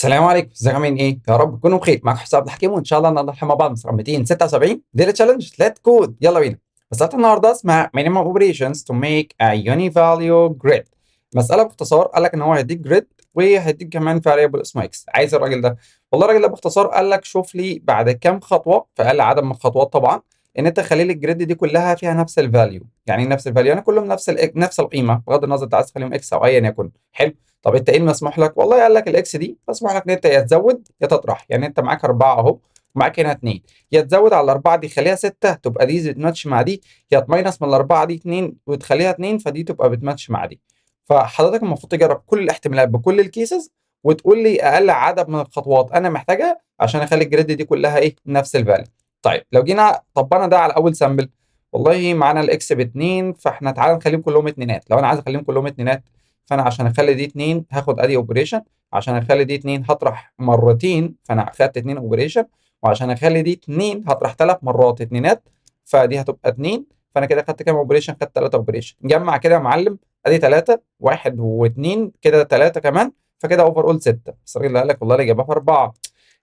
السلام عليكم، ازيكم عاملين ايه؟ يا رب تكونوا بخير. معاكم حسام عبد الحكيم، وان شاء الله النهارده مع بعض مسابقه 276 ديلي تشالنج. ليت كود، يلا بينا. مسألة النهارده اسمها minimum operations to make a univalue grid. مسألة باختصار قال لك ان هو هيديك جريد وهيديك كمان variable اسمه اكس. عايز الراجل ده، والله الراجل ده باختصار قال لك شوف لي بعد كام خطوه، في اقل عدد من الخطوات طبعا، ان انت تخلي لي الجريد دي كلها فيها نفس الفاليو. يعني ايه نفس الفاليو؟ يعني كلهم نفس القيمه، بغض النظر انت عايز تخليهم اكس او ايا يكن. حلو. طب انت ايه المسموح لك؟ والله قال لك الاكس دي مسموح لك ان انت يا تزود يا تطرح. يعني انت معاك 4 اهو، ومعاك هنا 2، يا تزود على الاربعه دي تخليها 6 تبقى دي بتماتش مع دي، يا تماينس من الاربعه دي 2 وتخليها 2 فدي تبقى بتماتش مع دي. فحضرتك المفروض تجرب كل الاحتمالات بكل الكيسز، وتقول لي اقل عدد من الخطوات انا محتاجها عشان اخلي الجريد دي كلها ايه نفس الفاليو. طيب لو جينا طبقنا ده على اول سامبل، والله معانا الاكس ب 2، فاحنا تعالى نخليهم كلهم اتنينات. لو انا عايز اخليهم كلهم اتنينات، فانا عشان اخلي دي 2 هاخد ادي اوبريشن، عشان اخلي دي 2 هطرح مرتين فانا اخدت 2 اوبريشن، وعشان اخلي دي 2 هطرح 3 مرات اتنينات فدي هتبقى 2. فانا كده خدت كام اوبريشن؟ خدت 3 اوبريشن. جمع كده يا معلم، ادي 3 1 و2 كده 3 كمان، فكده اوفر اول 6. بس الراجل اللي قال لك والله الاجابه في 4،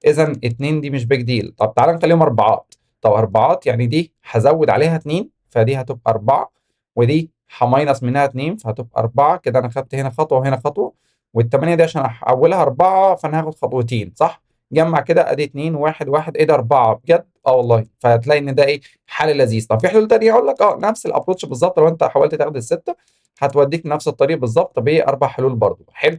اذا 2 دي مش بيج ديل. طب تعالى نخليهم اربعات. طب اربعات يعني دي هزود عليها 2 فدي هتبقى 4، ودي هماينس منها 2 فهتبقى 4. كده انا خدت هنا خطوه وهنا خطوه، والثمانيه دي عشان احولها 4 فانا هاخد خطوتين صح؟ جمع كده ادي 2 1 1، ايه ده 4 بجد؟ اه والله. فهتلاقي ان ده ايه حل لذيذ. طب في حلول تانيه؟ اقول لك نفس الابروتش بالظبط. لو انت حاولت تاخد السته هتوديك نفس الطريق بالظبط باربع حلول برضه. حلو.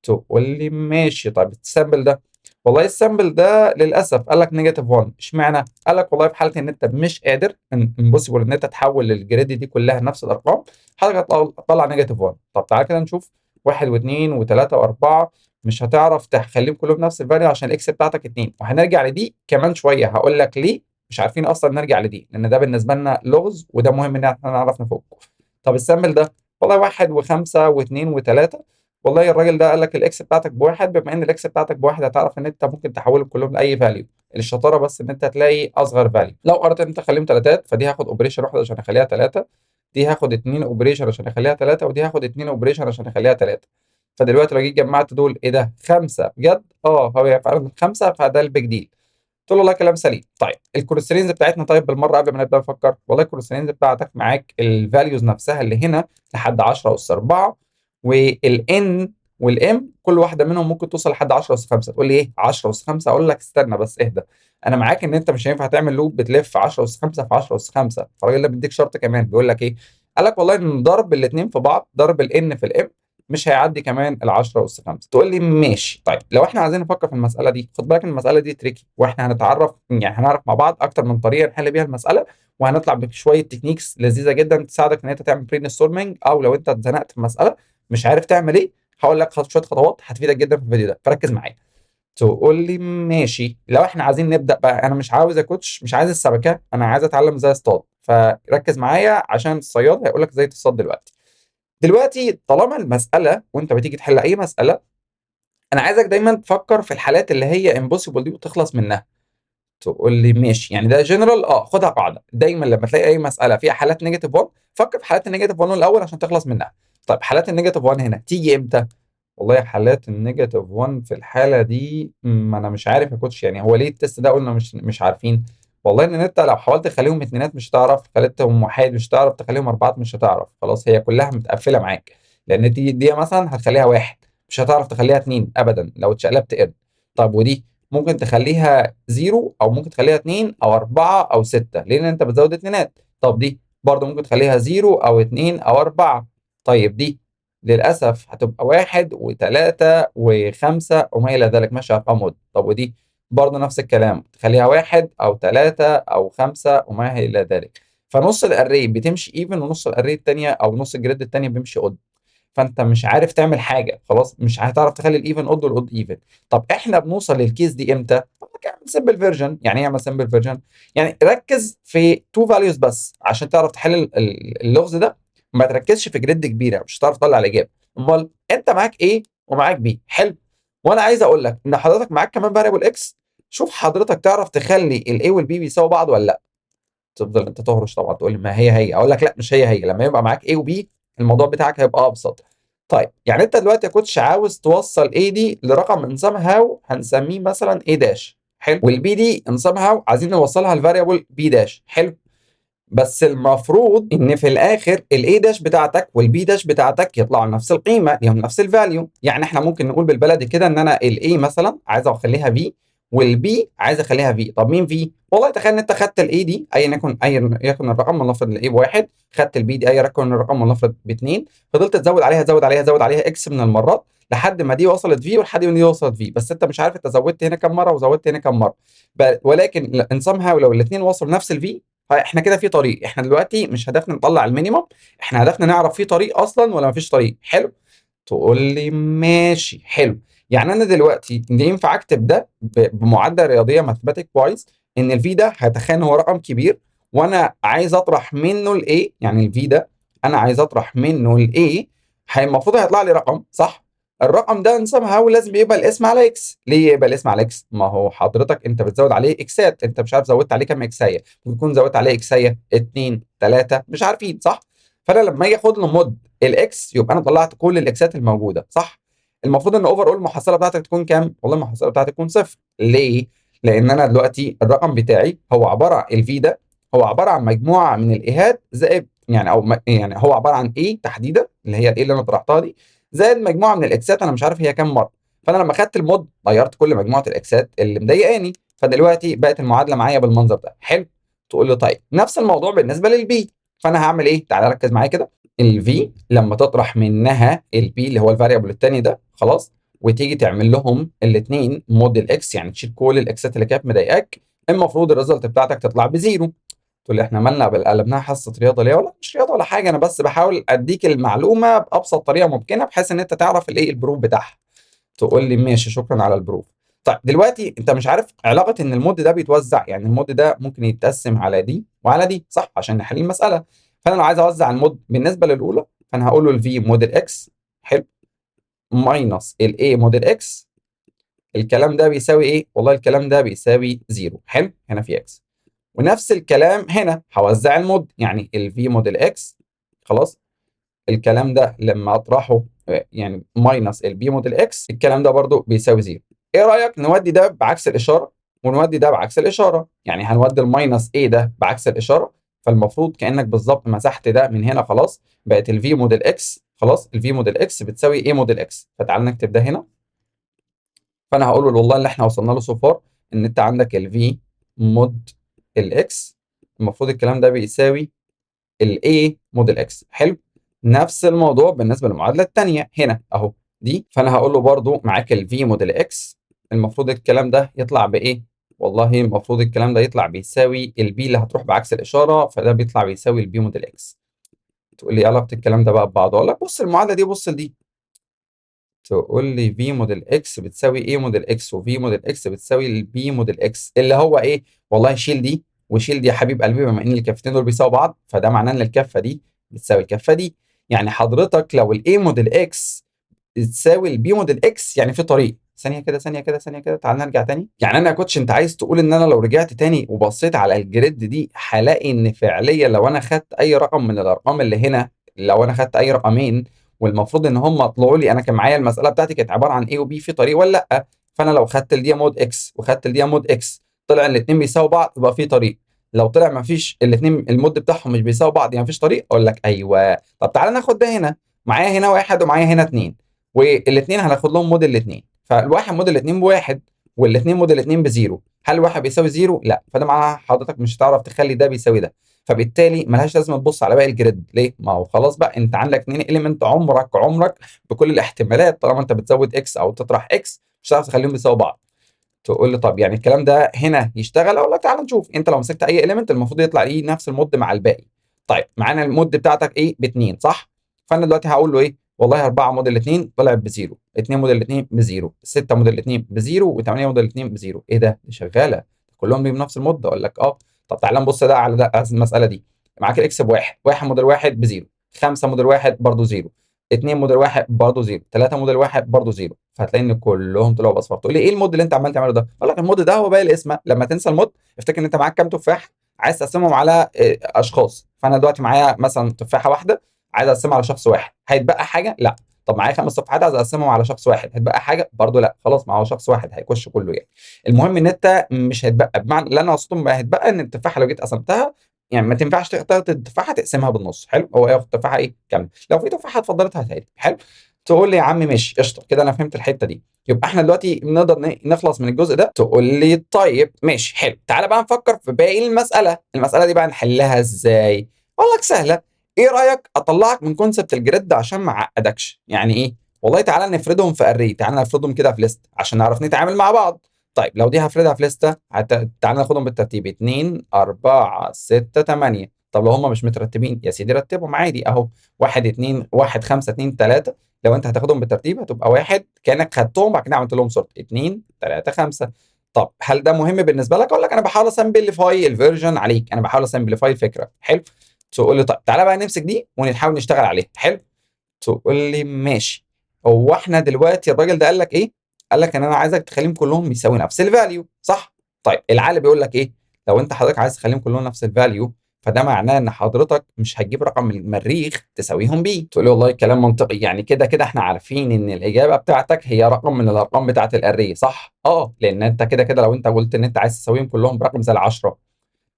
تقول لي ماشي. طيب السامبل ده، والله السامبل ده للاسف قال لك نيجاتيف 1. اشمعنى؟ قال لك والله في حاله ان انت مش قادر، امبوسيبل ان انت تحول الجريد دي كلها نفس الارقام، حضرتك هتطلع نيجاتيف 1. طب تعالى كده نشوف، واحد واثنين وثلاثه واربعه مش هتعرف تخليهم كلهم نفس الفاليو عشان الاكس بتاعتك 2. وهنرجع لدي كمان شويه، هقول لك ليه مش عارفين اصلا نرجع لدي، لان ده بالنسبه لنا لغز وده مهم ان احنا نعرف نفكه. طب السامبل ده، والله واحد وخمسه واثنين وثلاثه، والله الراجل ده قال لك الاكس بتاعتك بواحد. بما ان الاكس بتاعتك بواحد هتعرف ان انت ممكن تحولهم كلهم لاي فاليو. الشطاره بس ان انت تلاقي اصغر فاليو. لو قررت ان انت تخليهم ثلاثات فدي هاخد اوبريشن واحده عشان اخليها ثلاثه، دي هاخد اتنين اوبريشن عشان اخليها ثلاثه، ودي هاخد اتنين اوبريشن عشان اخليها ثلاثه. فدلوقتي لو جيت جمعت دول، ايه ده؟ خمسه بجد؟ هو فعلا خمسه، فده البيج ديل. قلت له والله كلام سليم. طيب الكونسترينز بتاعتنا، طيب بالمره قبل ما نبدا نفكر، والله الكونسترينز بتاعتك معاك الفاليوز نفسها اللي هنا لحد 10 اس 4، والان والام كل واحده منهم ممكن توصل لحد 10 اس 5. تقول لي ايه 10 اس 5؟ اقول لك استنى بس اهدى. انا معاك ان انت مش هينفع تعمل لوب بتلف 10 اس 5 في 10 اس 5. فالراجل ده بيديك شرط كمان، بيقول لك ايه؟ قال لك والله ان ضرب الاثنين في بعض، ضرب الان في الام مش هيعدي كمان ال 10 اس 5. تقول لي ماشي. طيب لو احنا عايزين نفكر في المساله دي، خد بالك ان المساله دي تريكي، واحنا هنتعرف يعني هنعرف مع بعض اكتر من طريقه نحل بيها المساله، وهنطلع بشويه تكنيكس لذيذه جدا تساعدك ان انت تعمل برين ستورمنج، او لو انت اتزنقت في مساله مش عارف تعمل ايه، هقول لك شويه خطوات هتفيدك جدا في الفيديو ده، فركز معايا. تقول لي ماشي. لو احنا عايزين نبدا بقى، انا مش عاوز يا كوتش، مش عايز السمكه، انا عايز اتعلم ازاي اصطاد. فركز معايا عشان الصياد هيقول لك ازاي تصطاد دلوقتي. دلوقتي طالما المساله وانت بتيجي تحل اي مساله، انا عايزك دايما تفكر في الحالات اللي هي امبوسيبل دي وتخلص منها. تقول لي ماشي. يعني ده جنرال، خدها قاعده دايما لما تلاقي اي مساله فيها حالات نيجاتيف 1، فكر في حالات النيجاتيف 1 الاول عشان تخلص منها. طيب حالات النيجاتيف 1 هنا تيجي امتى؟ والله حالات النيجاتيف 1 في الحاله دي، ما انا مش عارف يا كوتش، يعني هو ليه التست ده قلنا مش عارفين؟ والله ان انت لو حاولت تخليهم اتنينات مش هتعرف، خليتهم واحد مش هتعرف، تخليهم اربعات مش هتعرف، خلاص هي كلها متقفله معاك. لان دي مثلا هتخليها واحد، مش هتعرف تخليها اتنين ابدا لو اتشقلبت قرد. طب ودي ممكن تخليها زيرو، او ممكن تخليها اتنين او اربعه او سته لان انت بتزود اتنينات. طب دي برضه ممكن تخليها زيرو او اتنين او اربعه. طيب دي للاسف هتبقى واحد وثلاثه وخمسه وما الى ذلك، ماشي ارقام مود. طب ودي برضه نفس الكلام، تخليها واحد او ثلاثه او خمسه وما الى ذلك. فنص الاري بتمشي ايفن، ونص الاري الثانيه او نص الجريد الثانيه بيمشي اود. فانت مش عارف تعمل حاجه، خلاص مش هتعرف تخلي الايفن اود والاود ايفن. طب احنا بنوصل للكيس دي امتى؟ طب اعمل سمبل فيرجن. يعني ايه اعمل سمبل فيرجن؟ يعني ركز في تو فاليوز بس عشان تعرف تحل اللغز ده. ما تركزش في جريد كبيره، مش هتعرف تطلع الاجابه. امال انت معاك ايه ومعاك بي؟ حلو. وانا عايز اقول لك ان حضرتك معاك كمان فاريبل اكس. شوف حضرتك تعرف تخلي الاي والبي بيساوي بعض ولا لا. تفضل انت تهرش طبعا، تقول لي ما هي هي، اقول لك لا مش هي هي. لما يبقى معاك اي وبي الموضوع بتاعك هيبقى ابسط. طيب يعني انت دلوقتي يا كوتش عاوز توصل A دي لرقم ان somehow هنسميه مثلا A داش، حلو، والبي دي ان somehow عايزين نوصلها لفاريبل B داش، حلو. بس المفروض ان في الاخر الاي داش بتاعتك والبي داش بتاعتك يطلعوا نفس القيمه، ليهم نفس الفاليو. يعني احنا ممكن نقول بالبلدي كده ان انا الاي مثلا عايز اخليها في، والبي عايز اخليها في. طب مين في؟ والله تخيل ان انت خدت الاي دي ايا يكن، ايا يكن الرقم، ولنفرض الاي بواحد، خدت البي دي ايا يكن الرقم ولنفرض باثنين، فضلت تزود عليها تزود عليها تزود عليها اكس من المرات لحد ما دي وصلت في ولحد ما دي وصلت في. بس انت مش عارف انت زودت هنا كم مره وزودت هنا كم مره. ولكن ان somehow لو الاثنين وصلوا نفس الفي، فاحنا كده في طريق. احنا دلوقتي مش هدفنا نطلع المينيمم، احنا هدفنا نعرف في طريق اصلا ولا مفيش طريق، حلو. تقول لي ماشي، حلو. يعني انا دلوقتي ينفع اكتب ده بمعادله رياضيه ماثيماتيك وايز ان الفي ده هيتخيل هو رقم كبير، وانا عايز اطرح منه الاي، يعني الفي ده انا عايز اطرح منه الاي، المفروض هيطلع لي رقم، صح؟ الرقم ده نسمها لازم يبقى الاسم على اكس. ليه يبقى الاسم على اكس؟ ما هو حضرتك انت بتزود عليه اكسات، انت مش عارف زودت عليه كام اكسايه، ممكن تكون زودت عليه اكسايه 2 3 مش عارفين، صح؟ فانا لما اجي اخد له مود الاكس يبقى انا طلعت كل الاكسات الموجوده، صح؟ المفروض ان اوفر اول المحصله بتاعتك تكون كام؟ والله المحصله بتاعتك تكون صفر. ليه؟ لان انا دلوقتي الرقم بتاعي هو عباره عن الفي ده، هو عباره عن مجموعه من الايهات زائد يعني يعني هو عباره عن ايه تحديدا اللي هي الايه اللي انا طرحتها دي، زائد مجموعه من الاكسات انا مش عارف هي كام مره. فانا لما خدت المود غيرت كل مجموعه الاكسات اللي مضايقاني، فدلوقتي بقت المعادله معايا بالمنظر ده، حلو. تقول لي طيب نفس الموضوع بالنسبه للبي، فانا هعمل ايه؟ تعالى ركز معايا كده. الفي لما تطرح منها البي اللي هو الفاريبل الثاني ده، خلاص، وتيجي تعمل لهم الاثنين مود الاكس، يعني تشيل كل الاكسات اللي كانت مضايقاك، المفروض الريزلت بتاعتك تطلع بزيرو. تقول لي احنا مالنا قلبناها حصه رياضه ليه؟ ولا مش رياضه ولا حاجه، انا بس بحاول اديك المعلومه بابسط طريقه ممكنه بحيث ان انت تعرف الايه البروف بتاعها. تقول لي ماشي شكرا على البروف. طيب دلوقتي انت مش عارف علاقه ان المود ده بيتوزع، يعني المود ده ممكن يتقسم على دي وعلى دي، صح؟ عشان نحل المساله. فانا لو عايز اوزع المود بالنسبه للاولى، فانا هقول له الفي موديل اكس، حلو، ماينس الاي موديل اكس. الكلام ده بيساوي ايه؟ والله الكلام ده بيساوي زيرو، حلو، هنا في اكس. ونفس الكلام هنا هوزع المود، يعني الفي موديل اكس، خلاص، الكلام ده لما اطرحه يعني ماينس البي موديل اكس، الكلام ده برضو بيساوي زيرو. ايه رايك نودي ده بعكس الاشاره ونودي ده بعكس الاشاره؟ يعني هنودي الماينس ايه ده بعكس الاشاره، فالمفروض كانك بالظبط مسحت ده من هنا، خلاص بقت الفي موديل اكس، خلاص الفي موديل اكس بتساوي ايه موديل اكس. فتعال نكتب ده هنا. فانا هقول له والله اللي احنا وصلنا له سو فار ان انت عندك الفي مود الاكس، المفروض الكلام ده بيساوي الاي موديل اكس، حلو. نفس الموضوع بالنسبه للمعادله الثانيه هنا اهو دي، فانا هقول له برضو معاك الفي موديل اكس، المفروض الكلام ده يطلع بايه؟ والله المفروض الكلام ده يطلع بيساوي البي اللي هتروح بعكس الاشاره، فده بيطلع بيساوي البي موديل اكس. تقول لي ايه علاقه الكلام ده بقى ببعض؟ اقول لك بص المعادله دي بص لدي. تقول لي في موديل اكس بتساوي ايه موديل اكس، وفي موديل اكس بتساوي البي موديل اكس، اللي هو ايه؟ والله شيل دي وشيل دي يا حبيب قلبي، بما ان الكفتين دول بيساووا بعض فده معناه ان الكفه دي بتساوي الكفه دي. يعني حضرتك لو الاي موديل اكس بتساوي البي موديل اكس، يعني في طريق. ثانيه كده ثانيه كده ثانيه كده، تعال نرجع تاني. يعني انا يا كوتش انت عايز تقول ان انا لو رجعت تاني وبصيت على الجريد دي هلاقي ان فعليا لو انا خدت اي رقم من الارقام اللي هنا، لو انا خدت اي رقمين والمفروض ان هم طلعوا لي، انا كان معايا المساله بتاعتي كانت عباره عن ايه وبي في طريق ولا لا؟ فانا لو خدت الدي مود اكس وخدت الدي مود اكس طلع الاثنين بيساووا بعض يبقى في طريق. لو طلع ما فيش الاثنين المود بتاعهم مش بيساووا بعض يعني ما فيش طريق، اقول لك ايوه. طب تعالى ناخد ده هنا، معايا هنا واحد ومعايا هنا اثنين، والاثنين هناخد لهم مود الاثنين، فالواحد مود الاثنين بواحد والاثنين مود الاثنين بزيرو. هل واحد بيساوي زيرو؟ لا، فده معناها حضرتك مش هتعرف تخلي ده بيساوي ده، فبالتالي ملهاش لازمه تبص على باقي الجريد. ليه؟ ما هو خلاص بقى انت عندك اتنين اليمنت، عمرك بكل الاحتمالات طالما انت بتزود اكس او تطرح اكس مش هتعرف تخليهم بيساوي بعض. تقول لي طب يعني الكلام ده هنا يشتغل؟ اقول لك تعالى نشوف. انت لو مسكت اي اليمنت المفروض يطلع ليه نفس المود مع الباقي. طيب معانا المود بتاعتك ايه؟ باثنين، صح؟ فانا دلوقتي هقول له ايه؟ والله 4 مود الاثنين طلعت بزيرو، 2 مود الاثنين بزيرو، 6 مود الاثنين بزيرو، و8 مود الاثنين بزيرو. ايه ده؟ دي شغاله كلهم ليهم نفس المود؟ اقول لك اه. طب تعالى نبص ده على ده المساله دي. معاك الاكس بواحد، واحد موديل واحد بزيرو، 5 موديل واحد برضه زيرو، 2 موديل واحد برضه زيرو، 3 موديل واحد برضه زيرو، فهتلاقي ان كلهم طلعوا باصفر. تقول لي ايه المود اللي انت عمال تعمله ده؟ اقول لك المود ده هو باقي الاسم. لما تنسى المود افتكر ان انت معاك كام تفاح عايز تقسمهم على اشخاص. فانا دلوقتي معايا مثلا تفاحه واحده عايز اقسمها على شخص واحد، هيتبقى حاجه؟ لا. طب معايا 5 تفاحات عايز اقسمهم على شخص واحد، هتبقى حاجه؟ برضه لا، خلاص ما هو شخص واحد هيخش كله يعني. المهم ان انت مش هيتبقى، بمعنى اللي انا اقصده ما هيتبقى ان التفاحه لو جيت قسمتها، يعني ما تنفعش تاخد التفاحه تقسمها بالنص، حلو، هو ياخد تفاحه ايه كامله، لو في تفاحه اتفضلت هاتها لي، حلو. تقول لي يا عم ماشي قشطه كده، انا فهمت الحته دي. يبقى احنا دلوقتي نقدر نخلص من الجزء ده. تقول لي طيب ماشي حلو، تعالى بقى نفكر في باقي المساله. المساله دي بقى نحلها ازاي؟ اقول لك سهله. ايه رايك اطلعك من كونسبت الجريد عشان ما اعقدكش؟ يعني ايه؟ والله تعالى نفردهم في اري، تعالى نفردهم كده في ليست عشان نعرف نتعامل مع بعض. طيب لو دي هفردها في لسته، تعالى ناخدهم بالترتيب: 2 4 6 8. طب لو هم مش مترتبين يا سيدي رتبهم عادي اهو، 1 2 1 5 2 3. لو انت هتاخدهم بالترتيب هتبقى واحد كانك خدتهم بعد كده عملت لهم سورت 2 3 5. طب هل ده مهم بالنسبه لك؟ اقول لك انا بحاول اسمبليفاي الفيرجن عليك، انا بحاول اسمبليفاي الفكره، حلو. تقول لي طيب تعالى بقى نمسك دي ونحاول نشتغل عليها، حلو. تقول لي ماشي. هو احنا دلوقتي الراجل ده قال لك ايه؟ قال لك ان انا عايزك تخليهم كلهم يساوي نفس الفاليو، صح؟ طيب العقل بيقول لك ايه؟ لو انت حضرتك عايز تخليهم كلهم نفس الفاليو، فده معناه ان حضرتك مش هتجيب رقم من المريخ تساويهم بيه. تقول لي والله كلام منطقي، يعني كده كده احنا عارفين ان الاجابه بتاعتك هي رقم من الارقام بتاعت الاري، صح؟ لان انت كده كده لو انت قلت ان انت عايز تساويهم كلهم برقم زي ال10،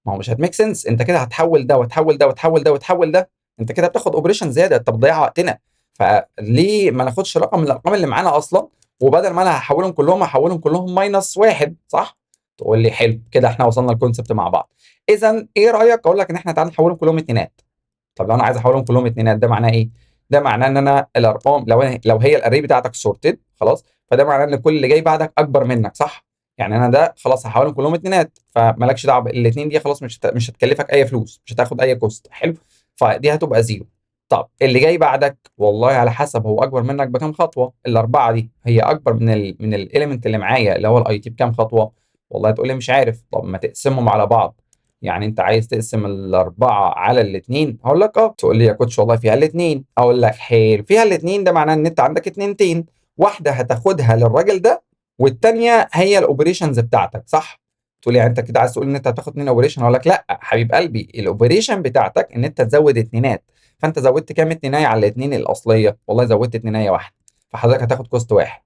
ما هو مش هتميك سنس، انت كده هتحول ده وتحول ده وتحول ده وتحول ده، انت كده بتاخد اوبريشن زياده، انت بتضيع وقتنا. فليه ما ناخدش رقم من الارقام اللي معانا اصلا، وبدل ما انا هحولهم كلهم هحولهم كلهم ماينس واحد، صح؟ تقول لي حلو كده احنا وصلنا الكونسبت مع بعض. اذا ايه رايك اقول لك ان احنا تعالى نحولهم كلهم اتنينات؟ طب لو انا عايز احولهم كلهم اتنينات ده معناه ايه؟ ده معناه ان انا الارقام لو هي الاري بتاعتك سورتد خلاص، فده معناه ان كل اللي جاي بعدك اكبر منك، صح؟ يعني انا ده خلاص هحولهم كلهم اتنينات، فمالكش دعوه الاثنين دي خلاص، مش هتكلفك اي فلوس، مش هتاخد اي كوست، حلو. فدي هتبقى زيرو. طب اللي جاي بعدك والله على حسب هو اكبر منك بكام خطوه، الاربعه دي هي اكبر من الاليمنت اللي معايا اللي هو الاي تي بكام خطوه؟ والله تقول لي مش عارف. طب ما تقسمهم على بعض. يعني انت عايز تقسم الاربعه على الاثنين؟ هقول لك تقول لي يا كوتش والله فيها الاثنين، اقول لك حلو، فيها الاثنين ده معناه ان انت عندك اتنينتين، واحده هتاخدها للراجل ده والتانيه هي الاوبريشنز بتاعتك، صح؟ تقول لي يعني انت كده عايز تقول ان انت هتاخد اتنين اوبريشن؟ اقول لك لا حبيب قلبي، الاوبريشن بتاعتك ان انت تزود اتنينات، فانت زودت كام اتنينايه على الاثنين الاصليه؟ والله زودت اتنينايه واحده، فحضرتك هتاخد كوست واحد.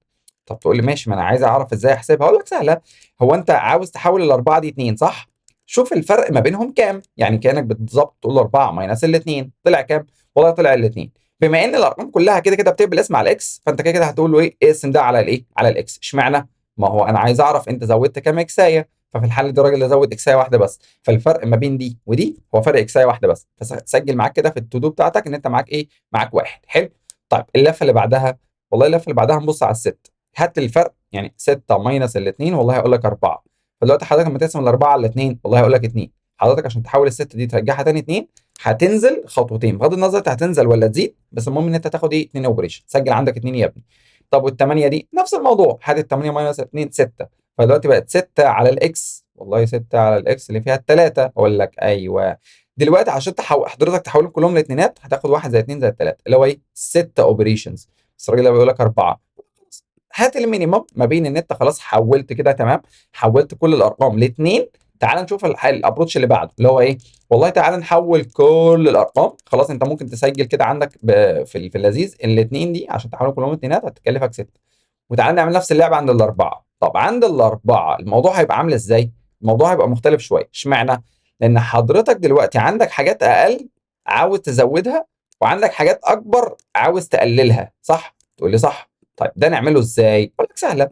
طب تقول لي ماشي، ما انا عايز اعرف ازاي احسبها. اقول لك سهله. هو انت عاوز تحول الاربعه دي اتنين، صح؟ شوف الفرق ما بينهم كام، يعني كانك بالظبط تقول 4 ماينس الاثنين طلع كام؟ والله طلع الاثنين. بما ان الارقام كلها كده كده بتقبل اسم على الاكس، فانت كده كده هتقول له ايه؟ اقسم ده على الايه؟ على الاكس. اشمعنى؟ ما هو انا عايز اعرف انت زودت كام اكسايه، ففي الحل ده الراجل اللي زود اكسايه واحده بس، فالفرق ما بين دي ودي هو فرق اكسايه واحده بس، فسجل معاك كده في التو دو بتاعتك ان انت معاك ايه؟ معاك واحد، حلو. طيب اللفه اللي بعدها، والله اللفه اللي بعدها نبص على الست، هات الفرق، يعني 6 ماينس الاثنين والله هيقول لك 4. فدلوقتي حضرتك لما تقسم الاربعه على الاثنين والله هيقول لك 2. حضرتك عشان تحول الست دي ترجعها تاني 2 هتنزل خطوتين، بغض النظر انت هتنزل ولا تزيد، بس المهم ان انت تاخد ايه؟ 2 اوبريشن، سجل عندك 2 يا ابني. طب والثمانيه دي نفس الموضوع، هات ال 8 ماينس 2 6. فدلوقتي بقت 6 على الاكس، والله 6 على الاكس اللي فيها الثلاثه، اقول لك ايوه. دلوقتي عشان حضرتك تحولهم كلهم لاثنينات هتاخد 1 زائد 2 زائد 3 اللي هو ايه؟ 6 اوبريشنز. بس الراجل ده بيقول لك 4. هات المينيمم ما بين ان انت خلاص حولت كده تمام، حولت كل الارقام لاثنين. تعال نشوف الابروتش اللي بعده اللي هو ايه؟ والله تعال نحول كل الارقام، خلاص انت ممكن تسجل كده عندك في اللذيذ الاثنين دي عشان تحولهم كلهم اتنينات هتكلفك 6. وتعال نعمل نفس اللعبه عند الاربعه. طب عند الاربعه الموضوع هيبقى عامل ازاي؟ الموضوع هيبقى مختلف شويه، اشمعنى؟ لان حضرتك دلوقتي عندك حاجات اقل عاوز تزودها، وعندك حاجات اكبر عاوز تقللها، صح؟ تقول لي صح. طيب ده نعمله ازاي؟ اقول لك سهله.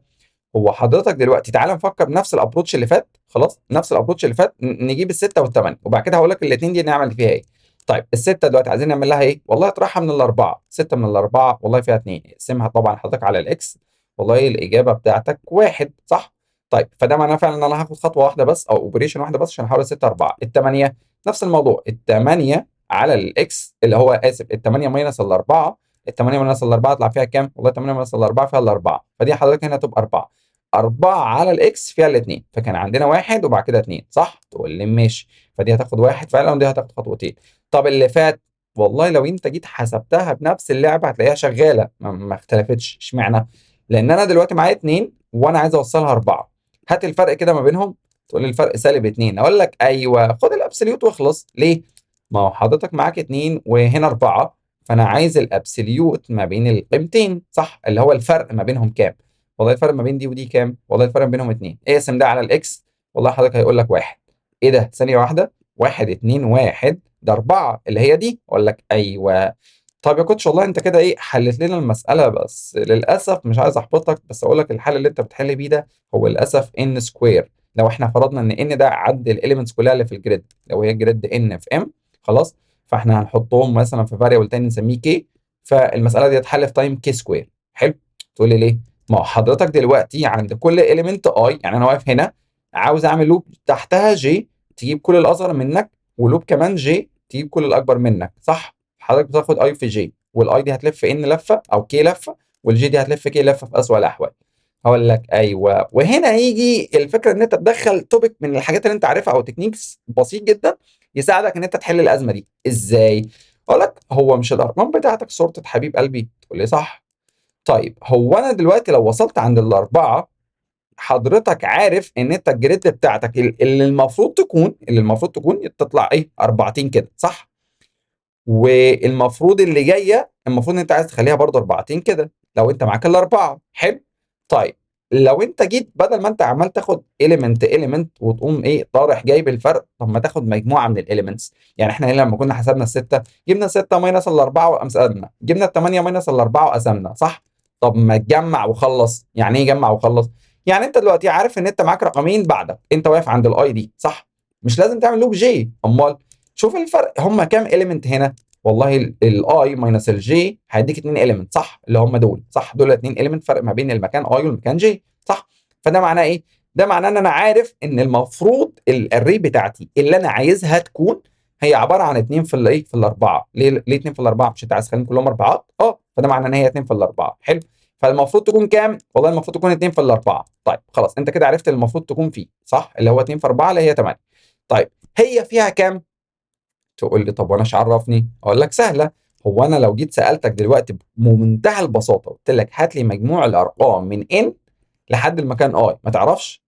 هو حضرتك دلوقتي تعالى نفكر بنفس الابروتش اللي فات، خلاص نفس الابروتش اللي فات، نجيب السته والثمانيه وبعد كده هقول لك الاثنين دي نعمل فيها ايه. طيب السته دلوقتي عايزين نعمل لها ايه؟ والله اطرحها من الاربعه، 6 من الاربعه والله فيها 2، اقسمها طبعا حضرتك على الاكس، والله الاجابه بتاعتك واحد، صح؟ طيب فده معناه فعلا ان انا هاخد خطوه واحده بس او اوبريشن واحده بس عشان احول 6 4. الثمانيه نفس الموضوع، الثمانيه على الاكس اللي هو اسف الثمانيه ماينس الاربعه، الثمانيه ماينس الاربعه يطلع فيها كام؟ والله 8 ماينس الاربعه فيها الاربعه، فدي حضرتك هنا تبقى 4. 4 على الاكس فيها الاثنين، فكان عندنا واحد وبعد كده 2، صح؟ تقول لي ماشي، فدي هتاخد واحد فعلا ودي هتاخد خطوتين. طب اللي فات، والله لو انت جيت حسبتها بنفس اللعبه هتلاقيها شغاله ما اختلفتش، اشمعنى؟ لان انا دلوقتي معايا 2 وانا عايز اوصلها 4. هات الفرق كده ما بينهم. تقول لي الفرق سالب 2، اقول لك ايوه خد الابسوليوت واخلص. ليه؟ ما هو حضرتك معاك 2 وهنا 4، فانا عايز الابسوليوت ما بين القيمتين، صح؟ اللي هو الفرق ما بينهم كام؟ والله الفرق ما بين دي ودي كام؟ والله الفرق ما بينهم 2. اقسم ده على الاكس، والله حضرتك هيقول لك 1. ايه ده؟ ثانيه واحده، 1 2 1 ده 4 اللي هي دي، اقول لك ايوه. طب يا كوتش والله انت كده ايه حلت لنا المساله، بس للاسف مش عايز احبطك، بس اقول لك الحل اللي انت بتحل بيه ده هو للاسف ان سكوير. لو احنا فرضنا ان ده عدد الاليمنتس كلها اللي في الجريد، لو هي جريد ان في ام، خلاص، فاحنا هنحطهم مثلا في فاريبل تاني نسميه كي، فالمساله دي هتحل في تايم كي سكوير. حلو. تقول لي ليه؟ ما هو حضرتك دلوقتي عند كل اليمنت اي، يعني انا واقف هنا عاوز اعمل لوب تحتها جي تجيب كل الاصغر منك، ولوب كمان جي تجيب كل الاكبر منك، صح؟ حضرتك بتاخد اي في جي، والاي دي هتلف ان لفه او كي لفه، والجي دي هتلف كي لفه في اسوأ الاحوال. هقول لك ايوه. وهنا يجي الفكره ان انت تدخل توبيك من الحاجات اللي انت عارفها او تكنيكس بسيط جدا يساعدك ان انت تحل الازمه دي. ازاي؟ اقول لك هو مش الارقام بتاعتك صورة حبيب قلبي؟ تقول لي صح. طيب هو انا دلوقتي لو وصلت عند الاربعه، حضرتك عارف ان انت الجريد بتاعتك اللي المفروض تكون تطلع ايه؟ اربعتين كده، صح؟ والمفروض اللي جايه المفروض ان انت عايز تخليها برضه اربعتين كده لو انت معاك الاربعه. حلو. طيب لو انت جيت بدل ما انت عمال تاخد اليمنت اليمنت وتقوم ايه طارح جايب الفرق، طب ما تاخد مجموعه من الاليمنتس. يعني احنا هنا لما كنا حسبنا السته، جبنا السته ماينس الاربعه وقسمنا، جبنا الثمانيه ماينس الاربعه وقسمنا، صح؟ طب ما تجمع وخلص. يعني ايه جمع وخلص؟ يعني انت دلوقتي عارف ان انت معاك رقمين بعدك، انت واقف عند الاي دي، صح؟ مش لازم تعمل لوب جي، امال شوف الفرق هم كام اليمنت هنا. والله الاي ماينس الجي هيديك 2 اليمنت، صح؟ اللي هم دول، صح؟ دول 2 اليمنت فرق ما بين المكان اي والمكان جي، صح؟ فده معناه ايه؟ ده معناه ان انا عارف ان المفروض الاري بتاعتي اللي انا عايزها تكون هي عباره عن 2 في الايه؟ في الاربعه. ليه 2 في الاربعه؟ مش انت عايز تخليهم كلهم اربعات؟ فده معناه ان هي 2 في الاربعه. حلو. فالمفروض تكون كام؟ والله المفروض تكون 2 في الاربعه. طيب خلاص انت كده عرفت المفروض تكون فيه، صح؟ اللي هو 2 في 4 اللي هي 8. طيب هي فيها كام؟ تقول لي طب وانا ايش عرفني؟ اقول لك سهله. هو انا لو جيت سالتك دلوقتي بمنتهى البساطه قلت لك هات لي مجموع الارقام من ان لحد المكان اي، ما تعرفش؟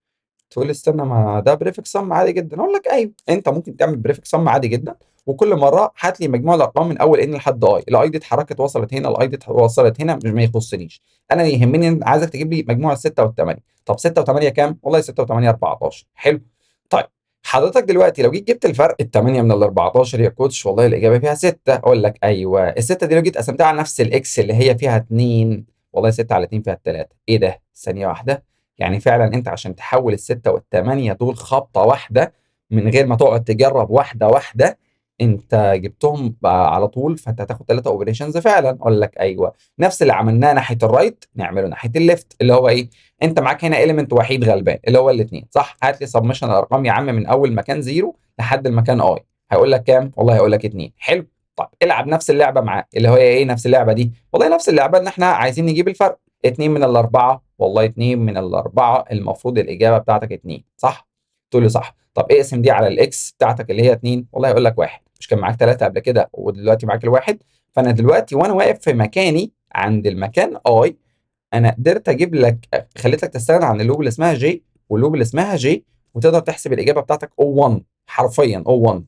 تقول لي استنى، ما ده بريفكس سم عادي جدا. اقول لك ايوه، انت ممكن تعمل بريفكس سم عادي جدا، وكل مره هات لي مجموع الارقام من اول ان لحد اي. الاي دي اتحركت وصلت هنا، الاي دي وصلت هنا، مش ما يخصنيش. انا يهمني عايزك تجيب لي مجموع السته والثمانيه. طب 6 و8 كام؟ والله 6 و8 14. حلو. طيب حضرتك دلوقتي لو جيت جبت الفرق الثمانيه من ال 14 يا كوتش، والله الاجابه فيها 6. اقول لك ايوه، السته دي لو جيت قسمتها على نفس الاكس اللي هي فيها 2، والله 6 على 2 فيها 3. ايه ده؟ ثانيه واحده. يعني فعلا انت عشان تحول الستة والثمانية دول خبطة واحدة من غير ما تقعد تجرب واحدة واحدة، انت جبتهم بقى على طول، فانت هتاخد 3 اوبريشنز فعلا. اقول لك ايوه، نفس اللي عملناه ناحية الرايت نعمله ناحية الليفت، اللي هو ايه؟ انت معاك هنا اليمنت وحيد غلبان اللي هو الاثنين، صح؟ هات لي سبمشن الارقام يا عم من اول مكان زيرو لحد المكان اي. هيقول لك كام؟ والله هيقول لك 2. حلو. طب العب نفس اللعبة معاه، اللي هو ايه نفس اللعبة دي؟ والله نفس اللعبة ان احنا عايزين نجيب الفرق. 2 من الأربعة، والله 2 من الأربعة المفروض الإجابة بتاعتك 2، صح؟ تقول لي صح. طب اقسم دي على الإكس بتاعتك اللي هي 2، والله هيقول لك 1. مش كان معاك 3 قبل كده ودلوقتي معاك الواحد؟ فأنا دلوقتي وأنا واقف في مكاني عند المكان أي، أنا قدرت أجيب لك، خليتك تستغنى عن اللوب اللي اسمها جي واللوب اللي اسمها جي، وتقدر تحسب الإجابة بتاعتك O1، حرفيا O1.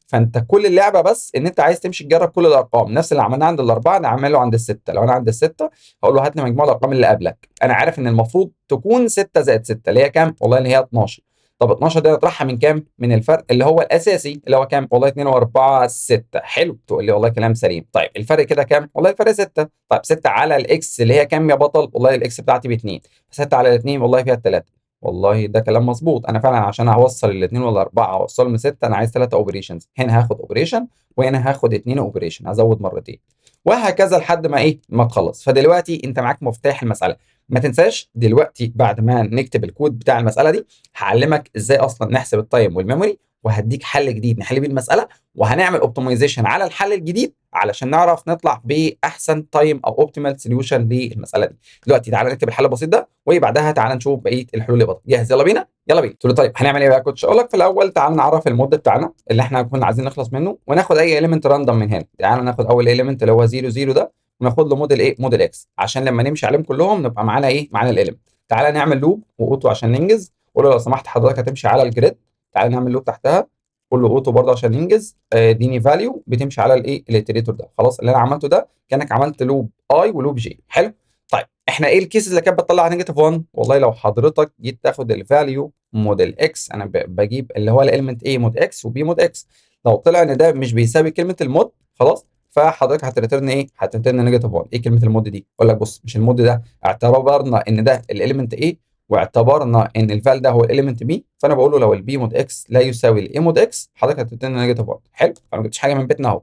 فانت كل اللعبه بس ان انت عايز تمشي تجرب كل الارقام، نفس اللي عملناه عند الاربعه نعمله عند السته. لو انا عند السته هقول له هات لي مجموع الارقام اللي قبلك. انا عارف ان المفروض تكون 6 زائد 6 اللي هي كام؟ والله اللي هي 12. طب 12 دي نطرحها من كام؟ من الفرق اللي هو الاساسي اللي هو كام؟ والله 2 و4 6. حلو. تقول لي والله كلام سليم. طيب الفرق كده كام؟ والله الفرق 6. طيب 6 على الاكس اللي هي كام يا بطل؟ والله الاكس بتاعتي ب 2. 6 على الاثنين والله فيها 3. والله ده كلام مظبوط. انا فعلا عشان اوصل الاثنين والاربعه اوصلهم لسته انا عايز 3 اوبريشنز. هنا هاخد اوبريشن وهنا هاخد 2 اوبريشن، هزود مرتين، وهكذا لحد ما ايه ما تخلص. فدلوقتي انت معاك مفتاح المساله. ما تنساش دلوقتي بعد ما نكتب الكود بتاع المساله دي هعلمك ازاي اصلا نحسب التايم والميموري، وهديك حل جديد نحل بيه المساله، وهنعمل اوبتمايزيشن على الحل الجديد علشان نعرف نطلع باحسن تايم او اوبتيمال سوليوشن للمساله دي. دلوقتي تعالى نكتب الحل البسيط ده، وبعدها تعالى نشوف بقيه الحلول اللي بطل. جاهز؟ يلا بينا يلا بينا. تقول لي طيب هنعمل ايه بقى يا كوتش؟ اقول لك في الاول تعالى نعرف المود بتاعنا اللي احنا كنا عايزين نخلص منه، وناخد اي اليمنت راندوم من هنا. تعالى ناخد اول اليمنت اللي هو 0 0 ده، وناخد له موديل ايه؟ موديل اكس، عشان لما نمشي عليهم كلهم نبقى معانا ايه؟ معانا الاليمنت. تعالى نعمل لوب واوتو عشان ننجز. قول له لو سمحت حضرتك هتمشي على الجريد، تعالى نعمل لوب تحتها. قول له اوتو برضه عشان ينجز. اديني فاليو بتمشي على الايه الاتريتور ده. خلاص اللي انا عملته ده كانك عملت لوب اي ولوب جي. حلو. طيب احنا ايه الكيسز اللي كانت بتطلع نيجاتيف 1؟ والله لو حضرتك جيت تاخد الفاليو موديل اكس، انا بجيب اللي هو الاليمنت ايه مود اكس وبي مود اكس، لو طلع ان ده مش بيساوي كلمه المود خلاص، فحضرتك هتريترن ايه؟ هتريترن نيجاتيف 1. ايه كلمه المود دي؟ اقول لك بص، مش المود ده اعتبرنا ان ده الاليمنت ايه، واعتبرنا ان الفال ده هو الاليمنت بي، فانا بقول له لو البي مود اكس لا يساوي الاي مود اكس حضرتك هتدينا نيجاتيف 1. حلو، فما جبتش حاجه من بيتنا اهو.